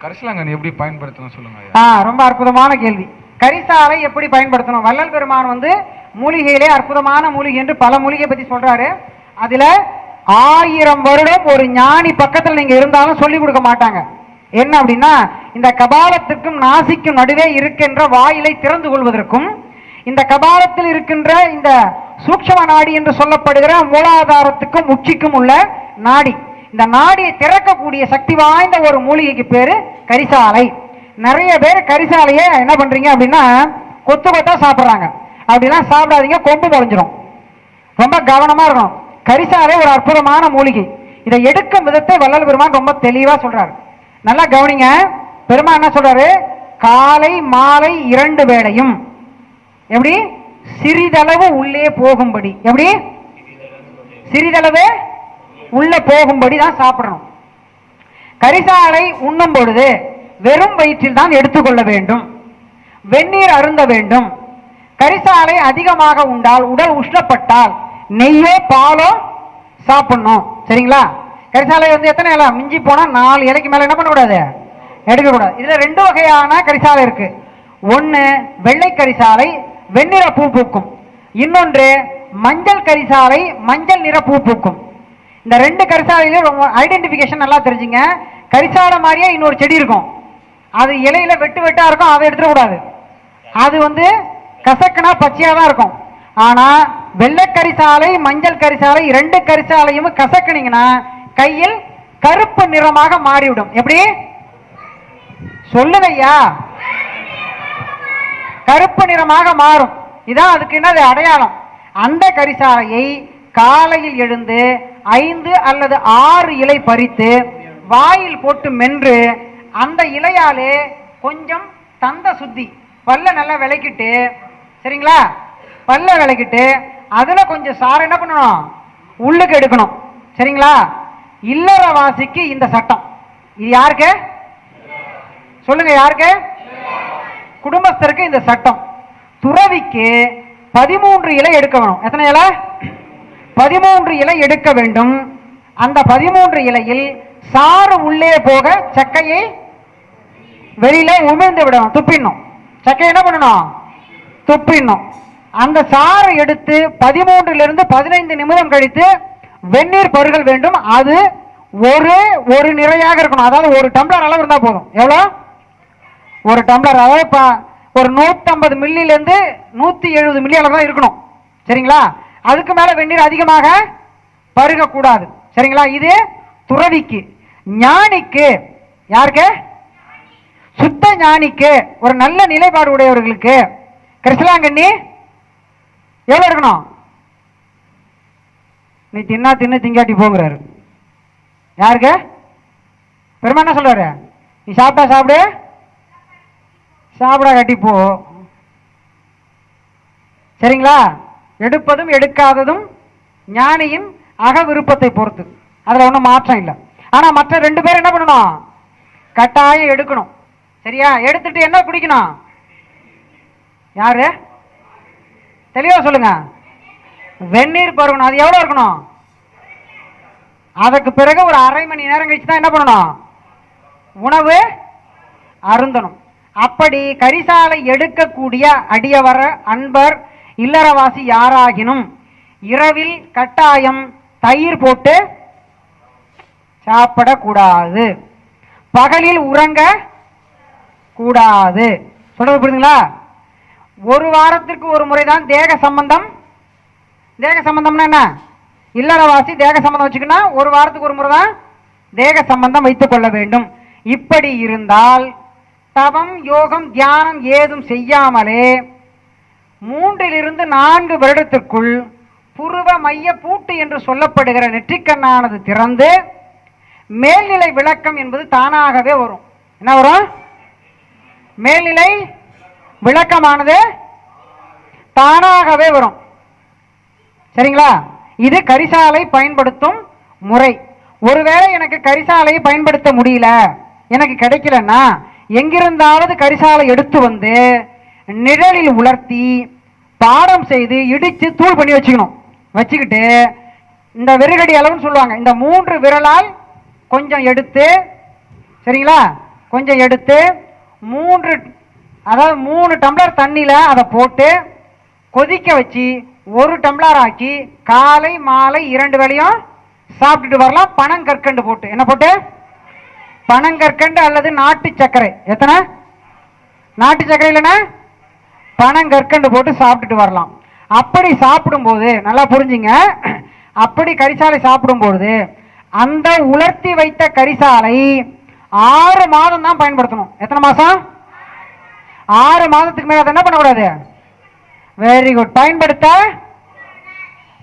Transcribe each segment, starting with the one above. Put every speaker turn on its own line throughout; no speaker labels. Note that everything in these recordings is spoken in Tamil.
கரிசலாங்கண்ணி எப்படி பயன்படுத்தணும் சொல்லுங்க.
ரொம்ப அற்புதமான கேள்வி. கரிசாலை எப்படி பயன்படுத்தணும்? வள்ளல் பெருமான் வந்து மூலிகையிலே அற்புதமான மூலிகை என்று பல மூலிகை பத்தி சொல்றாரு. அதுல 1000 வருடம் ஒரு ஞானி பக்கத்தில் நீங்க இருந்தாலும் சொல்லி கொடுக்க மாட்டாங்க. என்ன அப்படின்னா, இந்த கபாலத்துக்கும் நாசிக்கும் நடுவே இருக்கின்ற வாயிலை திறந்து கொள்வதற்கும், இந்த கபாலத்தில் இருக்கின்ற இந்த சூக்ஷ்ம நாடி என்று சொல்லப்படுகிற மூலாதாரத்துக்கும் உச்சிக்கும் உள்ள நாடி, இந்த நாடியை திறக்கக்கூடிய சக்தி வாய்ந்த ஒரு மூலிகைக்கு பேரு கரிசாலை. நிறைய பேர் கரிசாலைய என்ன பண்றீங்க அப்படின்னா கொத்து கொத்தா சாப்பிட்றாங்க. அப்படிலாம் சாப்பிடாதீங்க, கொம்பு முளைஞ்சிரும். ரொம்ப கவனமா இருக்கணும். கரிசாலை ஒரு அற்புதமான மூலிகை. இதை எடுக்கும் விதத்தை வள்ளல் பெருமான் ரொம்ப தெளிவா சொல்றாரு. நல்லா கவனிங்க. பெருமான் என்ன சொல்றாரு? காலை மாலை 2 வேளையும் எப்படி சிறிதளவு உள்ளே போகும்படி, எப்படி சிறிதளவு உள்ள போகும்படி தான் சாப்பிடணும். கரிசாலை உண்ணும் பொழுது வெறும் வயிற்றில் தான் எடுத்துக்கொள்ள வேண்டும். வெந்நீர் அருந்த வேண்டும். கரிசாலை அதிகமாக உண்டால், உடல் உஷ்ணப்பட்டால் நெய்யோ பாலோ சாப்பிடணும். சரிங்களா? கரிசாலை வந்து எத்தனை இலை? மிஞ்சி போனா 4 இலைக்கு மேல என்ன பண்ணக்கூடாது, எடுக்கக்கூடாது. இதுல 2 வகையான கரிசாலை இருக்கு. ஒன்னு வெள்ளை கரிசாலை, வெண்ணிற பூ பூக்கும். இன்னொன்று மஞ்சள் கரிசாலை, மஞ்சள் நிற பூ பூக்கும். இந்த 2 கரிசாலையிலும் ஐடென்டிபிகேஷன் நல்லா தெரிஞ்சுங்க. கரிசாலை மாதிரியே இன்னொரு செடி இருக்கும். அது இலையில வெட்டு வெட்டா இருக்கும். அதை எடுத்துடக்கூடாது. அது வந்து கசக்குனா பச்சையா தான் இருக்கும். ஆனா வெள்ளை கரிசாலை, மஞ்சள் கரிசாலை 2 கரிசாலையும் கசக்குனீங்கன்னா கையில் கருப்பு நிறமாக மாறிவிடும். எப்படி சொல்லுங்கய்யா? கருப்பு நிறமாக மாறும். இதான் அதுக்கு என்னது அடையாளம். அந்த கரிசாலையை காலையில் எழுந்து 5 அல்லது 6 இலை பறித்து வாயில் போட்டு மென்று அந்த இலையாலே கொஞ்சம் தந்த சுத்தி பல்ல நல்லா விளக்கிட்டு, சரிங்களா, பல்ல விளக்கிட்டு அதுல கொஞ்சம் சாறு என்ன பண்ணணும், உள்ளுக்கு எடுக்கணும். சரிங்களா? இல்லறவாசிக்கு இந்த சட்டம். இது யாருக்கு சொல்லுங்க? யாருக்கு? குடும்பஸ்தருக்கு இந்த சட்டம். துறவிக்கு 13 இலை எடுக்க வேணும். எத்தனை இலை? 13 இலை எடுக்க வேண்டும். அந்த 13 இலையில் சாறு உள்ளே போக சக்கையை வெளியில உமிழ்ந்து விடணும், துப்பிடணும். சக்கை என்ன பண்ணணும்? துப்பிடணும். அந்த சாறு எடுத்து 13 to 15 நிமிடம் கழித்து வெந்நீர் பருகல் வேண்டும். அது ஒரு நிறையாக இருக்கணும். அதாவது 1 டம்ளர் அளவு இருந்தா போதும். எவ்வளோ? 1 டம்ளர். அதாவது ஒரு 150 மில்லியிலிருந்து 170 மில்லி அளவு தான் இருக்கணும். சரிங்களா? அதுக்கு மேல வெந்நீர் அதிகமாக பருகக்கூடாது. சரிங்களா? இது துறவிக்கு. ஞானிக்கு, யாருக்கு? சுத்த ஞானிக்கு, ஒரு நல்ல நிலைப்பாடு உடையவர்களுக்கு கரிசலாங்கண்ணி எவ்வளவு இருக்கணும்? நீ தின்னா தின்னு திங்காட்டி போங்கிறாரு. யாருக்கு? பெருமா என்ன சொல்றாரு? நீ சாப்பிட்டா சாப்பிடு, சாப்பிடா கட்டி போ. சரிங்களா? எடுப்பதும் எடுக்காததும் ஞானியின் அக விருப்பத்தை பொறுத்து. அதுல ஒன்றும் மாற்றம் இல்லை. ஆனா மற்ற 2 பேர் என்ன பண்ணணும்? கட்டாயம் எடுக்கணும். சரியா? எடுத்துட்டு என்ன குடிக்கணும்? யாரு தெளிவா சொல்லுங்க? வெந்நீர் பருகணும். அது எவ்வளவு இருக்கணும்? அதுக்கு பிறகு ஒரு அரை மணி நேரம் கழிச்சு தான் என்ன பண்ணணும்? உணவு அருந்தணும். அப்படி கரிசாலை எடுக்கக்கூடிய அடியவர அன்பர் இல்லறவாசி யாராகினும் இரவில் கட்டாயம் தயிர் போட்டு சாப்பிடக்கூடாது. பகலில் உறங்க கூடாது. சொல்றது புரியுதுங்களா? 1 வாரத்திற்கு ஒரு முறைதான் தேக சம்பந்தம். தேக சம்பந்தம்னா என்ன? இல்லறவாசி தேக சம்பந்தம் வச்சுக்கினா 1 வாரத்துக்கு ஒரு முறை தான் தேக சம்பந்தம் வைத்துக் கொள்ள வேண்டும். இப்படி இருந்தால் தவம் யோகம் தியானம் ஏதும் செய்யாமலே 3 to 4 வருடத்திற்குள் புருவ மைய பூட்டு என்று சொல்லப்படுகிற நெற்றிக்கண்ணானது திறந்து மேல்நிலை விளக்கம் என்பது தானாகவே வரும். என்ன வரும்? மேல்நிலை விளக்கமானது தானாகவே வரும். சரிங்களா? இது கரிசாலை பயன்படுத்தும் முறை. ஒருவேளை எனக்கு கரிசாலையை பயன்படுத்த முடியல, எனக்கு கிடைக்கலன்னா எங்கிருந்தாவது கரிசாலை எடுத்து வந்து நிழலில் உலர்த்தி பாடம் செய்து இடிச்சு தூள் பண்ணி வச்சுக்கணும். வச்சுக்கிட்டு இந்த விரகடி அளவுன்னு சொல்லுவாங்க, இந்த 3 விரலால் கொஞ்சம் எடுத்து, சரிங்களா, கொஞ்சம் எடுத்து 3 டம்ளர் தண்ணியில அதை போட்டு கொதிக்க வச்சு 1 டம்ளர் ஆக்கி காலை மாலை 2 வேளையும் சாப்பிட்டுட்டு வரலாம். பனங்கற்கண்டு போட்டு, என்ன போட்டு? பனங்கற்கண்டு அல்லது நாட்டு சர்க்கரை. எத்தனை? நாட்டு சர்க்கரை இல்லைன்னா பனங்கற்கண்டு போட்டு சாப்பிட்டுட்டு வரலாம். அப்படி சாப்பிடும்போது நல்லா புரிஞ்சுங்க, அப்படி கரிசாலை சாப்பிடும்போது அந்த உலர்த்தி வைத்த கரிசாலை 6 மாதம் தான் பயன்படுத்தணும். எத்தனை மாசம்? 6 மாதத்துக்கு மேல என்ன பண்ணக்கூடாது. Very good.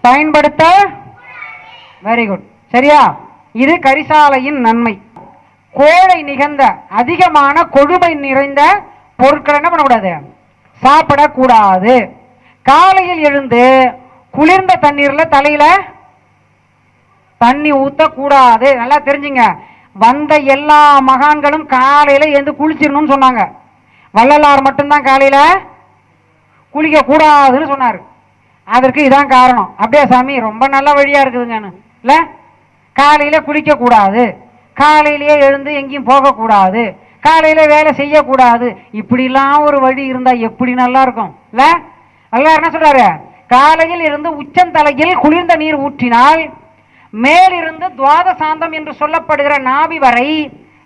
பயன்படுத்த வெரி குட். சரியா? இது கரிசாலையின் நன்மை. கோழை நிகழ்ந்த அதிகமான கொழுமை நிறைந்த பொருட்கள் என்ன பண்ணக்கூடாது, சாப்பிடக்கூடாது. காலையில் எழுந்து குளிர்ந்த தண்ணீர்ல தலையில தண்ணி ஊத்தக்கூடாது. நல்லா தெரிஞ்சுங்க. வந்த எல்லா மகான்களும் காலையில எழுந்து குளிச்சிடணும்னு சொன்னாங்க. வள்ளலார் மட்டும்தான் காலையில குளிக்க கூடாதுன்னு சொன்னார். அதற்கு இதான் காரணம். அப்படியே சாமி ரொம்ப நல்ல வழியா இருக்குதுங்க இல்ல, காலையில குளிக்க கூடாது, காலையிலேயே எழுந்து எங்கேயும் போகக்கூடாது, காலையில வேலை செய்யக்கூடாது, இப்படிலாம் ஒரு வழி இருந்தா எப்படி நல்லா இருக்கும் இல்ல. நல்லா என்ன சொல்றாரு, காலையில் இருந்து உச்சந்தலையில் குளிர்ந்த நீர் ஊற்றினால் மேலிருந்து துவாத சாந்தம் என்று சொல்லப்படுகிற நாபி வரை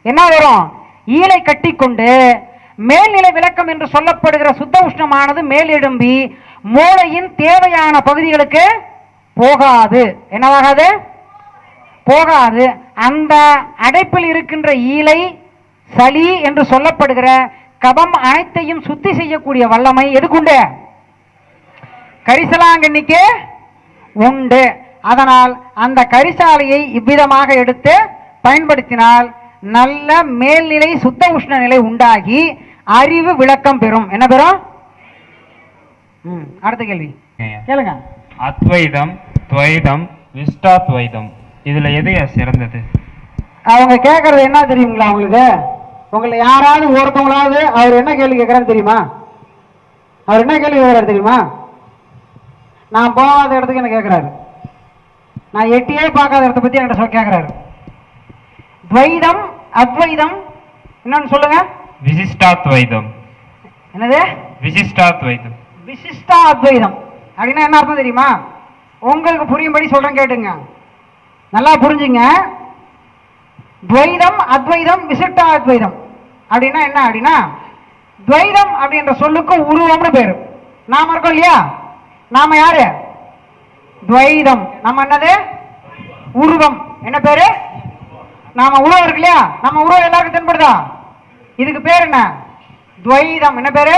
என்ன வரும், ஈலை கட்டி கொண்டு மேல்நிலை விளக்கம் என்று சொல்லப்படுகிற சுத்த உஷ்ணமானது மேல் எழும்பி மூளையின் தேவையான பகுதிகளுக்கு போகாது. என்னவாகாது? போகாது. அந்த அடைப்பில் இருக்கின்ற ஈலை சளி என்று சொல்லப்படுகிற கபம் அனைத்தையும் சுத்தி செய்யக்கூடிய வல்லமை எதுக்குண்டு? கரிசலாங்கண்ணிக்கு உண்டு. அதனால் அந்த கரிசாலையை இவ்விதமாக எடுத்து பயன்படுத்தினால் நல்ல மேல்நிலை சுத்த உஷ்ண நிலை உண்டாகி அறிவு விளக்கம் பெறும். என்ன பெறும்? அடுத்த கேள்வி கேளுங்க.
அத்வைதம், துவைதம், விசிஷ்டாத்வைதம், இதுல எது சிறந்தது?
அவங்க கேட்கறது என்ன தெரியுங்களா உங்களுக்கு? உங்களை யாராவது ஒருத்தவங்களாவது அவர் என்ன கேள்வி கேட்கறாரு தெரியுமா? அவர் என்ன கேள்வி கேட்கறாரு தெரியுமா? நான் போகாத இடத்துக்கு என்ன கேட்கிறாரு, நான் எட்டியே பார்க்காத இடத்தை பத்தி என்கிட்ட கேட்கிறாரு. துவைதம், அத்வைதம், என்னன்னு சொல்லுங்க.
விசிஷ்டாத்வைதம்.
என்னது?
விசிஷ்டாத்வைதம்.
விசிஷ்டா அத்வைதம் அப்படின்னா என்ன அர்த்தம் தெரியுமா? உங்களுக்கு புரியும்படி சொல்றேன், கேட்டுங்க, நல்லா புரிஞ்சுங்க. துவைதம், அத்வைதம், விசிஷ்டா அத்வைதம் அப்படின்னா என்ன அப்படின்னா, துவைதம் அப்படின்ற சொல்லுக்கு உருவம்னு பேரு. நாம இருக்கோம் இல்லையா, நாம யாரு? துவைதம். நம்ம என்னது? உருவம். என்ன பேரு? நாம உருவம் இருக்கு இல்லையா, நம்ம உருவம் எல்லாருக்கும் தென்படுதா? இதுக்கு பேர் என்ன? துவைதம். என்ன பேரு?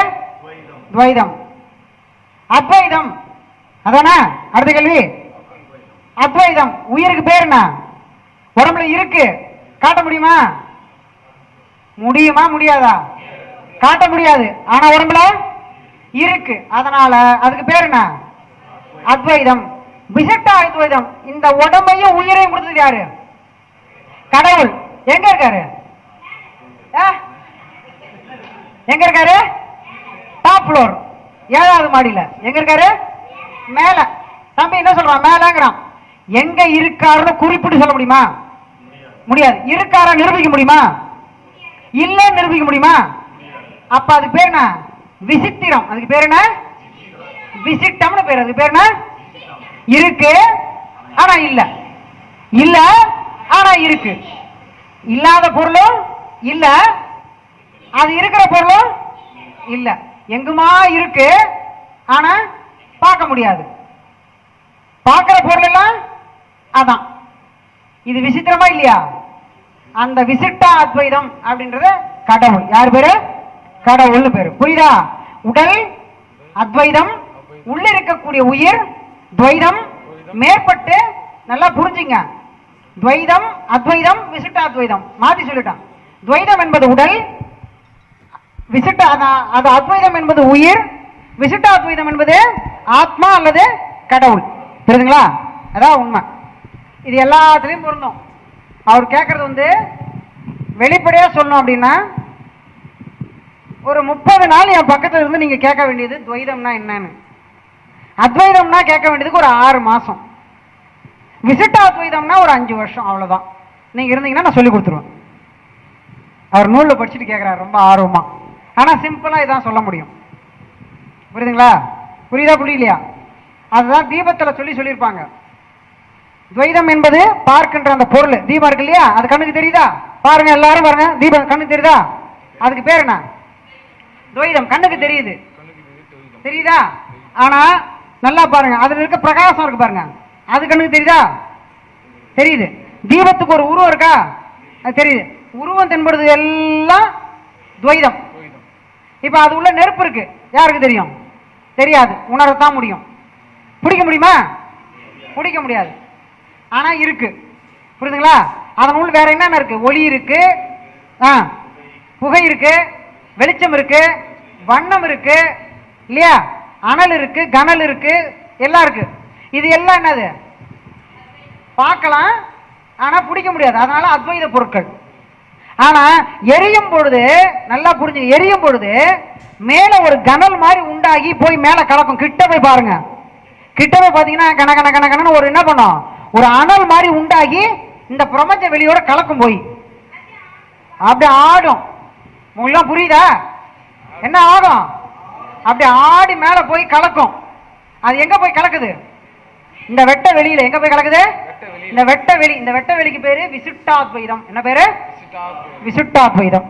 துவைதம். அத்வைதம் அதானே? அடுத்த கேள்வி. அத்வைதம் உயிருக்கு பேர் என்ன? உடம்புல இருக்கு, காட்ட முடியுமா? முடியுமா? முடியாதா? காட்ட முடியாது. ஆனா உடம்புல இருக்கு, அதனால அதுக்கு பேர் என்ன? அத்வைதம். விசிஷ்ட அத்வைதம், இந்த உடம்பையும் உயிரையும் கொடுத்தது யாரு? கடவுள். எங்க இருக்காரு? எங்க இருக்காரு? டாப் ஃப்ளோர், 7வது மாடியில. எங்க இருக்காரு? மேல. தம்பி என்ன சொல்றான்? மேலங்கிறான். எங்க இருக்காருன்னு குறிப்பிட்டு சொல்ல முடியுமா? முடியாது. இருக்காரா நிரூபிக்க முடியுமா? இல்ல நிரூபிக்க முடியுமா? அப்ப அதுக்கு பேர் என்ன? விசித்திரம். அதுக்கு பேர் என்ன? விசிட்டம்னு பேர். அதுக்கு பேர் என்ன? இருக்கு ஆனா இல்ல, இல்ல ஆனா இருக்கு. இல்லாத பொருளும் இல்ல, அது இருக்கிற பொருளும் இல்ல. எங்குமா இருக்கு ஆனா பார்க்க முடியாது. பார்க்கிற பொருள் எல்லாம் அதான். இது விசித்திரமா இல்லையா? அந்த விசிட்டா அத்வைதம் அப்படின்றது கடவுள். யார் பேரு? கடவுள்னு பேரு. புரியுதா? உடல் அத்வைதம், உள்ள இருக்கக்கூடிய உயிர் துவைதம். மேற்பட்டு நல்லா புரிஞ்சுங்க. துவைதம், அத்வைதம், விசிட்டா அத்வைதம். மாத்தி சொல்லிட்டான். துவைதம் என்பது உடல், விசிட்ட அது அத்வைதம் என்பது உயிர், விசிட்டா அத்வைதம் என்பது ஆத்மா அல்லது கடவுள். தெரியுதுங்களா? அதான் உண்மை. இது எல்லாத்துலயும் பொருந்தும். அவர் கேட்கறது வெளிப்படையா சொல்லணும் அப்படின்னா, ஒரு 30 நாள் என் பக்கத்துல இருந்து நீங்க கேட்க வேண்டியது துவைதம்னா என்னன்னு. அத்வைதம்னா கேட்க வேண்டியதுக்கு ஒரு 6 மாசம். விசிட்டா அத்வைதம்னா ஒரு 5 வருஷம். அவ்வளவுதான். நீங்க இருந்தீங்கன்னா நான் சொல்லி கொடுத்துருவேன். அவர் நூல்ல படிச்சுட்டு கேட்கிறார் ரொம்ப ஆர்வமா. ஆனா சிம்பிளா இதான் சொல்ல முடியும். புரியுதுங்களா? புரியுதா புரியலையா? அதுதான் தீபத்துல சொல்லியிருப்பாங்க. துவைதம் என்பது பார்க்கின்ற அந்த பொருள். தீபம் இருக்கு இல்லையா, அது கண்ணுக்கு தெரியுதா? பாருங்க எல்லாரும் பாருங்க, தீபம் கண்ணுக்கு தெரியுதா? அதுக்கு பேர் என்ன? துவைதம். கண்ணுக்கு தெரியுது, தெரியுதா? ஆனா நல்லா பாருங்க, அதுல இருக்க பிரகாசம் இருக்கு பாருங்க, அது கண்ணுக்கு தெரியுதா? தெரியுது. தீபத்துக்கு ஒரு உருவம் இருக்கா? அது தெரியுது. உருவம் தென்படுது எல்லாம் துவைதம். இப்ப அது உள்ள நெருப்பு இருக்கு, யாருக்கு தெரியும்? தெரியாது. உணரத்தான் முடியும். பிடிக்க முடியுமா? பிடிக்க முடியாது. ஆனா இருக்கு. புரியுதுங்களா? அதன் உள்ள வேற என்னென்ன இருக்கு? ஒளி இருக்கு, புகை இருக்கு, வெளிச்சம் இருக்கு, வண்ணம் இருக்கு இல்லையா, அனல் இருக்கு, கனல் இருக்கு, எல்லாம் இருக்கு. இது எல்லாம் என்னது? பார்க்கலாம், ஆனா பிடிக்க முடியாது. அதனால அத்வைத பொருட்கள். ஆனா எரியும் பொழுது நல்லா புரிஞ்சு, எரியும் பொழுது மேல ஒரு கனல் மாதிரி உண்டாகி போய் மேல கலக்கும். கிட்ட போய் பாருங்க, கிட்ட போய் பாத்தீங்கன்னா கன கன கன கனன்னு ஒரு என்ன பண்ணும், ஒரு அனல் மாதிரி உண்டாகி இந்த பிரபஞ்ச வெளியோட கலக்கும். போய் அப்படி ஆடும். உங்களுக்கு புரியுதா? என்ன ஆகும்? அப்படி ஆடி மேல போய் கலக்கும். அது எங்க போய் கலக்குது? இந்த வெட்ட வெளியில. எங்க போய் கலக்குது? இந்த வெட்ட வெளி. இந்த வெட்ட வெளிக்கு பேரு விசிட்டாத்வைதம். என்ன பேரு? விசிட்டாத்வைதம்.